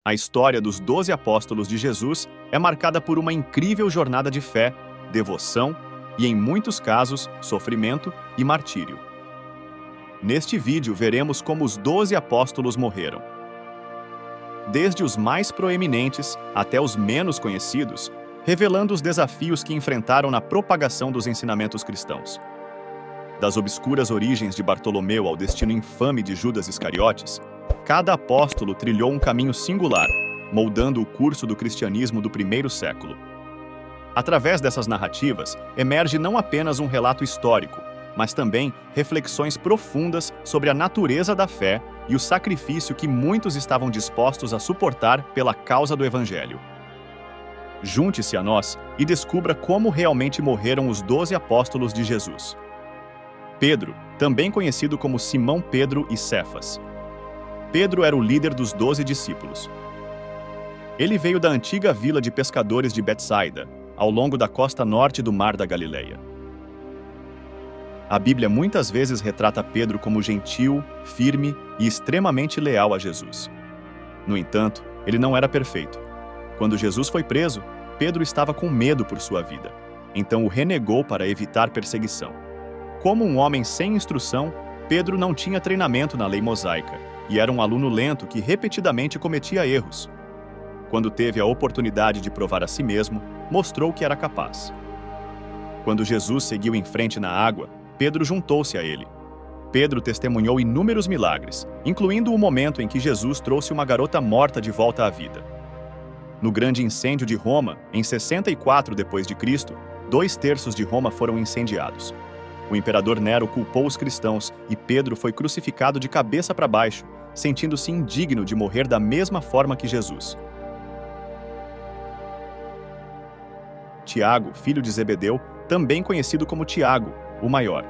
A história dos 12 apóstolos de Jesus é marcada por uma incrível jornada de fé, devoção e, em muitos casos, sofrimento e martírio. Neste vídeo veremos como os 12 apóstolos morreram. Desde os mais proeminentes até os menos conhecidos, revelando os desafios que enfrentaram na propagação dos ensinamentos cristãos. Das obscuras origens de Bartolomeu ao destino infame de Judas Iscariotes, cada apóstolo trilhou um caminho singular, moldando o curso do cristianismo do primeiro século. Através dessas narrativas, emerge não apenas um relato histórico, mas também reflexões profundas sobre a natureza da fé e o sacrifício que muitos estavam dispostos a suportar pela causa do Evangelho. Junte-se a nós e descubra como realmente morreram os 12 apóstolos de Jesus. Pedro, também conhecido como Simão Pedro e Cefas. Pedro era o líder dos 12 discípulos. Ele veio da antiga vila de pescadores de Betsaida, ao longo da costa norte do Mar da Galileia. A Bíblia muitas vezes retrata Pedro como gentil, firme e extremamente leal a Jesus. No entanto, ele não era perfeito. Quando Jesus foi preso, Pedro estava com medo por sua vida, então o renegou para evitar perseguição. Como um homem sem instrução, Pedro não tinha treinamento na lei mosaica e era um aluno lento que repetidamente cometia erros. Quando teve a oportunidade de provar a si mesmo, mostrou que era capaz. Quando Jesus seguiu em frente na água, Pedro juntou-se a ele. Pedro testemunhou inúmeros milagres, incluindo o momento em que Jesus trouxe uma garota morta de volta à vida. No grande incêndio de Roma, em 64 d.C., 2/3 de Roma foram incendiados. O imperador Nero culpou os cristãos e Pedro foi crucificado de cabeça para baixo, sentindo-se indigno de morrer da mesma forma que Jesus. Tiago, filho de Zebedeu, também conhecido como Tiago, o maior.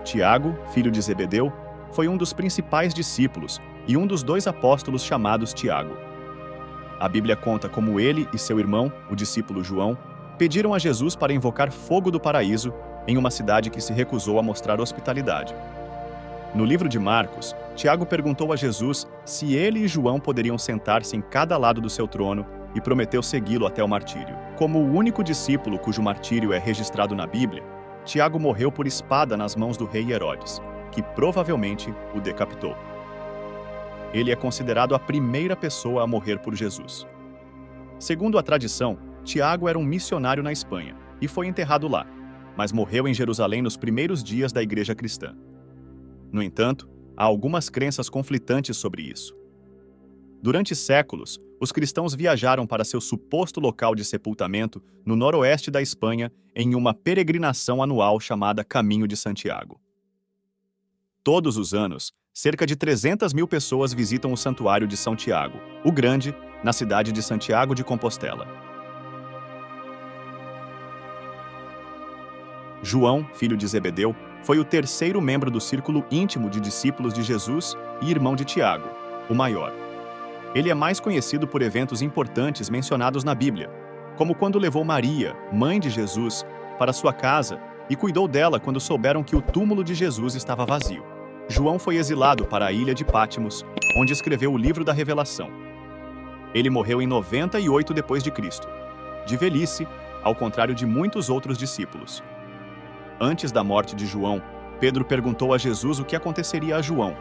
Tiago, filho de Zebedeu, foi um dos principais discípulos e um dos 2 apóstolos chamados Tiago. A Bíblia conta como ele e seu irmão, o discípulo João, pediram a Jesus para invocar fogo do paraíso em uma cidade que se recusou a mostrar hospitalidade. No livro de Marcos, Tiago perguntou a Jesus se ele e João poderiam sentar-se em cada lado do seu trono e prometeu segui-lo até o martírio. Como o único discípulo cujo martírio é registrado na Bíblia, Tiago morreu por espada nas mãos do rei Herodes, que provavelmente o decapitou. Ele é considerado a primeira pessoa a morrer por Jesus. Segundo a tradição, Tiago era um missionário na Espanha e foi enterrado lá, mas morreu em Jerusalém nos primeiros dias da Igreja Cristã. No entanto, há algumas crenças conflitantes sobre isso. Durante séculos, os cristãos viajaram para seu suposto local de sepultamento no noroeste da Espanha em uma peregrinação anual chamada Caminho de Santiago. Todos os anos, cerca de 300 mil pessoas visitam o Santuário de São Tiago, o Grande, na cidade de Santiago de Compostela. João, filho de Zebedeu, foi o 3º membro do círculo íntimo de discípulos de Jesus e irmão de Tiago, o maior. Ele é mais conhecido por eventos importantes mencionados na Bíblia, como quando levou Maria, mãe de Jesus, para sua casa e cuidou dela quando souberam que o túmulo de Jesus estava vazio. João foi exilado para a ilha de Pátimos, onde escreveu o livro da Revelação. Ele morreu em 98 d.C., de velhice, ao contrário de muitos outros discípulos. Antes da morte de João, Pedro perguntou a Jesus o que aconteceria a João,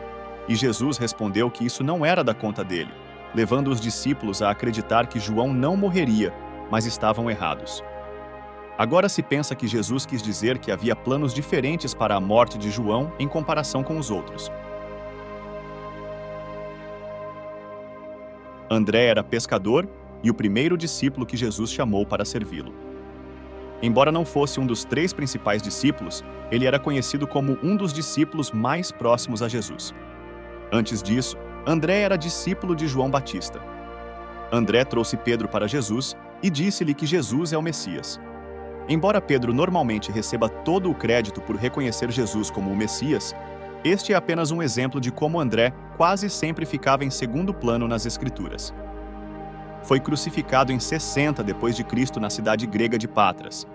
e Jesus respondeu que isso não era da conta dele, levando os discípulos a acreditar que João não morreria, mas estavam errados. Agora se pensa que Jesus quis dizer que havia planos diferentes para a morte de João em comparação com os outros. André era pescador e o primeiro discípulo que Jesus chamou para servi-lo. Embora não fosse um dos 3 principais discípulos, ele era conhecido como um dos discípulos mais próximos a Jesus. Antes disso, André era discípulo de João Batista. André trouxe Pedro para Jesus e disse-lhe que Jesus é o Messias. Embora Pedro normalmente receba todo o crédito por reconhecer Jesus como o Messias, este é apenas um exemplo de como André quase sempre ficava em segundo plano nas Escrituras. Foi crucificado em 60 d.C. na cidade grega de Patras.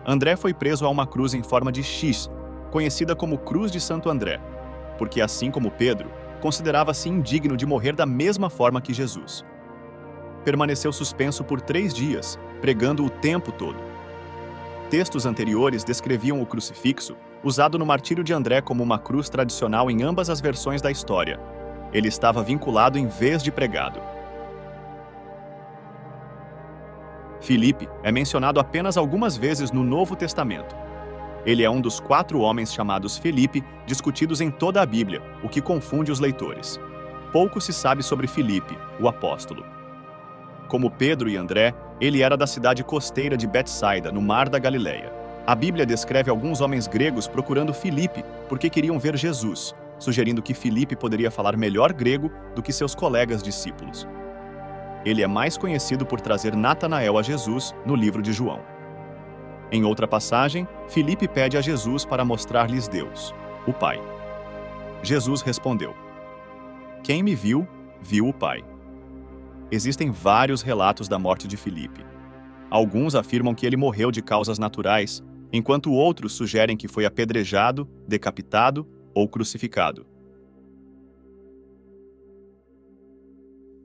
André foi preso a uma cruz em forma de X, conhecida como Cruz de Santo André, porque assim como Pedro, considerava-se indigno de morrer da mesma forma que Jesus. permaneceu suspenso por 3 dias, pregando o tempo todo. Textos anteriores descreviam o crucifixo, usado no martírio de André como uma cruz tradicional em ambas as versões da história. Ele estava vinculado em vez de pregado. Filipe é mencionado apenas algumas vezes no Novo Testamento. Ele é um dos 4 homens chamados Filipe discutidos em toda a Bíblia, o que confunde os leitores. Pouco se sabe sobre Filipe, o apóstolo. Como Pedro e André, ele era da cidade costeira de Betsaida, no Mar da Galileia. A Bíblia descreve alguns homens gregos procurando Filipe porque queriam ver Jesus, sugerindo que Filipe poderia falar melhor grego do que seus colegas discípulos. Ele é mais conhecido por trazer Natanael a Jesus no livro de João. Em outra passagem, Filipe pede a Jesus para mostrar-lhes Deus, o Pai. Jesus respondeu: "Quem me viu, viu o Pai." Existem vários relatos da morte de Filipe. Alguns afirmam que ele morreu de causas naturais, enquanto outros sugerem que foi apedrejado, decapitado ou crucificado.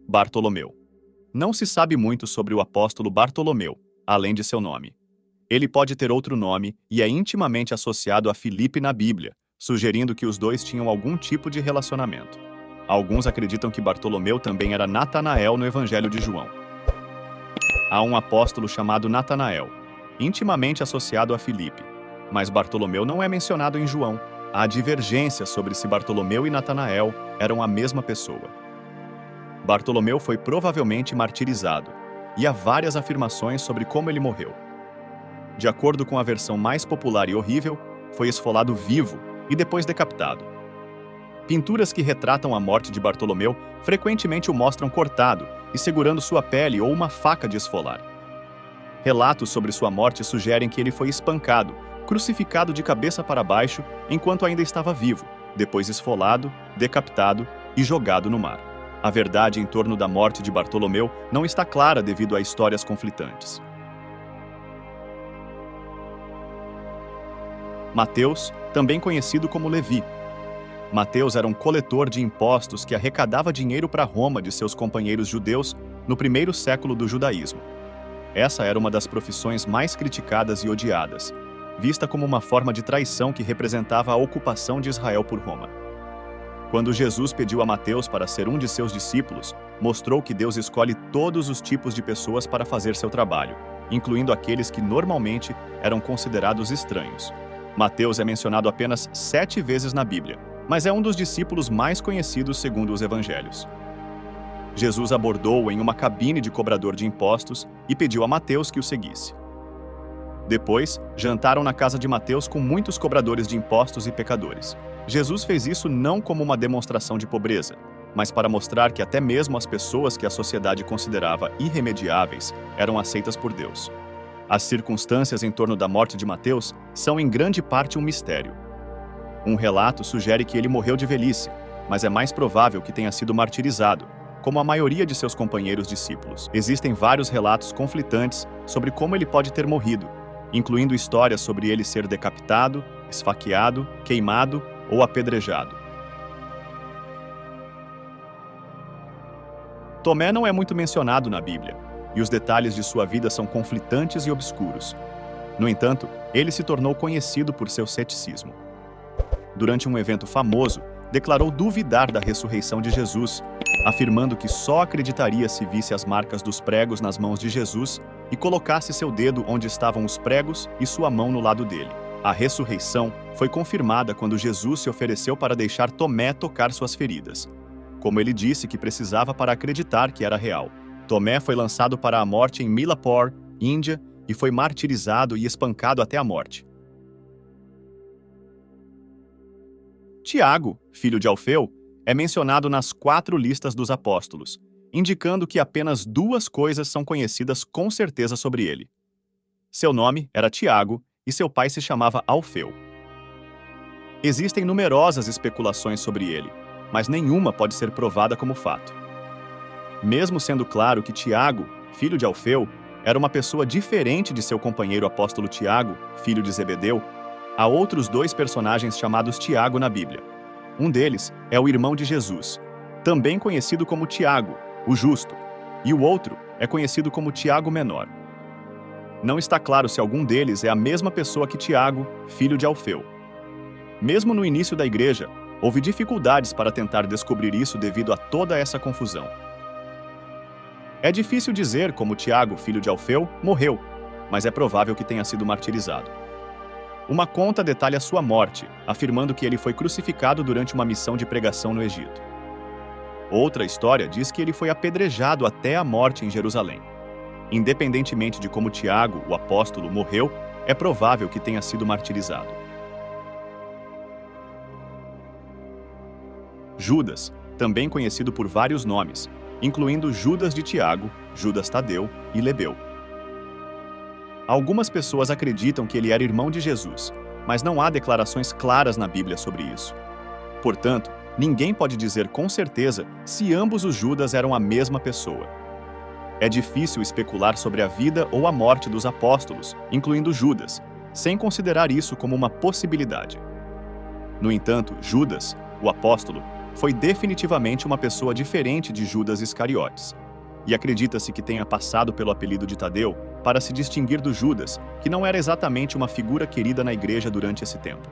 Bartolomeu. Não se sabe muito sobre o apóstolo Bartolomeu, além de seu nome. Ele pode ter outro nome e é intimamente associado a Filipe na Bíblia, sugerindo que os dois tinham algum tipo de relacionamento. Alguns acreditam que Bartolomeu também era Natanael no Evangelho de João. Há um apóstolo chamado Natanael, intimamente associado a Filipe, mas Bartolomeu não é mencionado em João. Há divergência sobre se Bartolomeu e Natanael eram a mesma pessoa. Bartolomeu foi provavelmente martirizado, e há várias afirmações sobre como ele morreu. De acordo com a versão mais popular e horrível, foi esfolado vivo e depois decapitado. Pinturas que retratam a morte de Bartolomeu frequentemente o mostram cortado e segurando sua pele ou uma faca de esfolar. Relatos sobre sua morte sugerem que ele foi espancado, crucificado de cabeça para baixo enquanto ainda estava vivo, depois esfolado, decapitado e jogado no mar. A verdade em torno da morte de Bartolomeu não está clara devido a histórias conflitantes. Mateus, também conhecido como Levi. Mateus era um coletor de impostos que arrecadava dinheiro para Roma de seus companheiros judeus no primeiro século do judaísmo. Essa era uma das profissões mais criticadas e odiadas, vista como uma forma de traição que representava a ocupação de Israel por Roma. Quando Jesus pediu a Mateus para ser um de seus discípulos, mostrou que Deus escolhe todos os tipos de pessoas para fazer seu trabalho, incluindo aqueles que normalmente eram considerados estranhos. Mateus é mencionado apenas 7 vezes na Bíblia, mas é um dos discípulos mais conhecidos segundo os evangelhos. Jesus abordou-o em uma cabine de cobrador de impostos e pediu a Mateus que o seguisse. Depois, jantaram na casa de Mateus com muitos cobradores de impostos e pecadores. Jesus fez isso não como uma demonstração de pobreza, mas para mostrar que até mesmo as pessoas que a sociedade considerava irremediáveis eram aceitas por Deus. As circunstâncias em torno da morte de Mateus são em grande parte um mistério. Um relato sugere que ele morreu de velhice, mas é mais provável que tenha sido martirizado, como a maioria de seus companheiros discípulos. Existem vários relatos conflitantes sobre como ele pode ter morrido, incluindo histórias sobre ele ser decapitado, esfaqueado, queimado ou apedrejado. Tomé não é muito mencionado na Bíblia, e os detalhes de sua vida são conflitantes e obscuros. No entanto, ele se tornou conhecido por seu ceticismo. Durante um evento famoso, declarou duvidar da ressurreição de Jesus, afirmando que só acreditaria se visse as marcas dos pregos nas mãos de Jesus e colocasse seu dedo onde estavam os pregos e sua mão no lado dele. A ressurreição foi confirmada quando Jesus se ofereceu para deixar Tomé tocar suas feridas, como ele disse que precisava para acreditar que era real. Tomé foi lançado para a morte em Milapore, Índia, e foi martirizado e espancado até a morte. Tiago, filho de Alfeu, é mencionado nas 4 listas dos apóstolos, indicando que apenas 2 coisas são conhecidas com certeza sobre ele. Seu nome era Tiago e seu pai se chamava Alfeu. Existem numerosas especulações sobre ele, mas nenhuma pode ser provada como fato. Mesmo sendo claro que Tiago, filho de Alfeu, era uma pessoa diferente de seu companheiro apóstolo Tiago, filho de Zebedeu, há outros 2 personagens chamados Tiago na Bíblia. Um deles é o irmão de Jesus, também conhecido como Tiago, o Justo, e o outro, é conhecido como Tiago Menor. Não está claro se algum deles é a mesma pessoa que Tiago, filho de Alfeu. Mesmo no início da igreja, houve dificuldades para tentar descobrir isso devido a toda essa confusão. É difícil dizer como Tiago, filho de Alfeu, morreu, mas é provável que tenha sido martirizado. Uma conta detalha sua morte, afirmando que ele foi crucificado durante uma missão de pregação no Egito. Outra história diz que ele foi apedrejado até a morte em Jerusalém. Independentemente de como Tiago, o apóstolo, morreu, é provável que tenha sido martirizado. Judas, também conhecido por vários nomes, incluindo Judas de Tiago, Judas Tadeu e Lebeu. Algumas pessoas acreditam que ele era irmão de Jesus, mas não há declarações claras na Bíblia sobre isso. Portanto, ninguém pode dizer com certeza se ambos os Judas eram a mesma pessoa. É difícil especular sobre a vida ou a morte dos apóstolos, incluindo Judas, sem considerar isso como uma possibilidade. No entanto, Judas, o apóstolo, foi definitivamente uma pessoa diferente de Judas Iscariotes, e acredita-se que tenha passado pelo apelido de Tadeu para se distinguir do Judas, que não era exatamente uma figura querida na igreja durante esse tempo.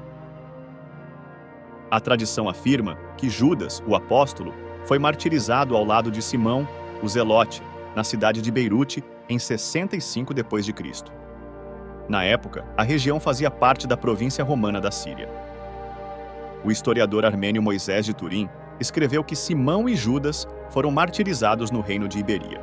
A tradição afirma que Judas, o apóstolo, foi martirizado ao lado de Simão, o Zelote, na cidade de Beirute, em 65 d.C. Na época, a região fazia parte da província romana da Síria. O historiador armênio Moisés de Turim escreveu que Simão e Judas foram martirizados no reino de Iberia.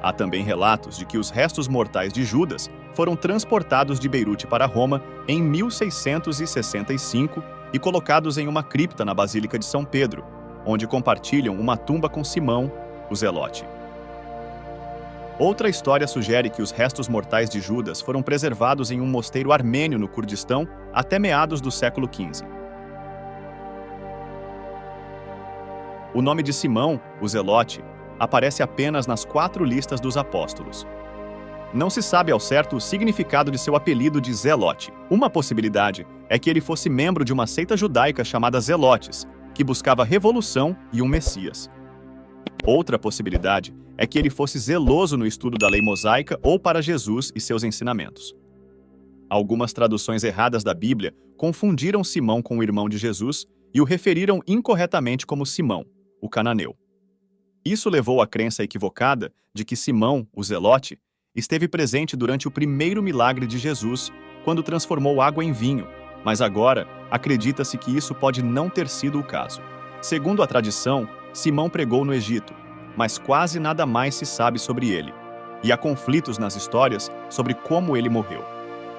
Há também relatos de que os restos mortais de Judas foram transportados de Beirute para Roma em 1665 e colocados em uma cripta na Basílica de São Pedro, onde compartilham uma tumba com Simão, o Zelote. Outra história sugere que os restos mortais de Judas foram preservados em um mosteiro armênio no Kurdistão até meados do século XV. O nome de Simão, o Zelote, aparece apenas nas 4 listas dos apóstolos. Não se sabe ao certo o significado de seu apelido de Zelote. Uma possibilidade é que ele fosse membro de uma seita judaica chamada Zelotes, que buscava revolução e um Messias. Outra possibilidade é que ele fosse zeloso no estudo da lei mosaica ou para Jesus e seus ensinamentos. Algumas traduções erradas da Bíblia confundiram Simão com o irmão de Jesus e o referiram incorretamente como Simão, o cananeu. Isso levou à crença equivocada de que Simão, o Zelote, esteve presente durante o primeiro milagre de Jesus, quando transformou água em vinho, mas agora acredita-se que isso pode não ter sido o caso. Segundo a tradição, Simão pregou no Egito, mas quase nada mais se sabe sobre ele, e há conflitos nas histórias sobre como ele morreu.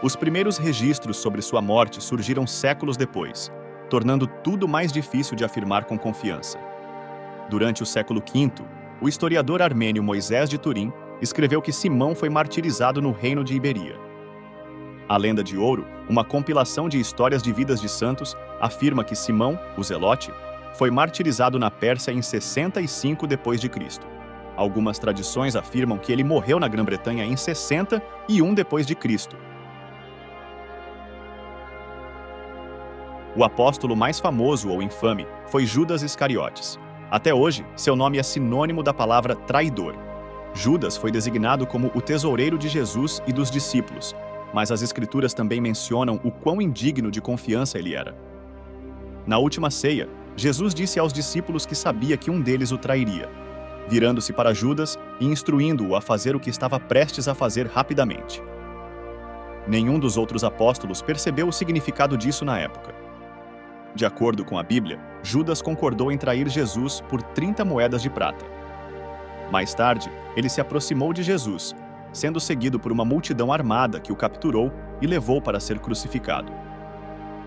Os primeiros registros sobre sua morte surgiram séculos depois, tornando tudo mais difícil de afirmar com confiança. Durante o século V, o historiador armênio Moisés de Turim escreveu que Simão foi martirizado no reino de Iberia. A Lenda de Ouro, uma compilação de histórias de vidas de santos, afirma que Simão, o Zelote, foi martirizado na Pérsia em 65 d.C. Algumas tradições afirmam que ele morreu na Grã-Bretanha em 61 d.C. O apóstolo mais famoso ou infame foi Judas Iscariotes. Até hoje, seu nome é sinônimo da palavra traidor. Judas foi designado como o tesoureiro de Jesus e dos discípulos, mas as Escrituras também mencionam o quão indigno de confiança ele era. Na última ceia, Jesus disse aos discípulos que sabia que um deles o trairia, virando-se para Judas e instruindo-o a fazer o que estava prestes a fazer rapidamente. Nenhum dos outros apóstolos percebeu o significado disso na época. De acordo com a Bíblia, Judas concordou em trair Jesus por 30 moedas de prata. Mais tarde, ele se aproximou de Jesus, sendo seguido por uma multidão armada que o capturou e levou para ser crucificado.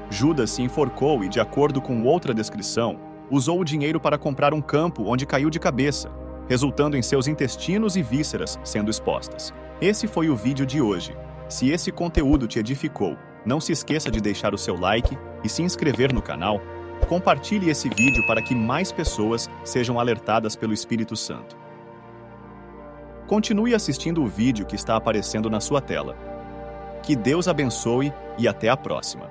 Judas se enforcou e, de acordo com outra descrição, usou o dinheiro para comprar um campo onde caiu de cabeça, resultando em seus intestinos e vísceras sendo expostas. Esse foi o vídeo de hoje. Se esse conteúdo te edificou, não se esqueça de deixar o seu like e se inscrever no canal. Compartilhe esse vídeo para que mais pessoas sejam alertadas pelo Espírito Santo. Continue assistindo o vídeo que está aparecendo na sua tela. Que Deus abençoe e até a próxima.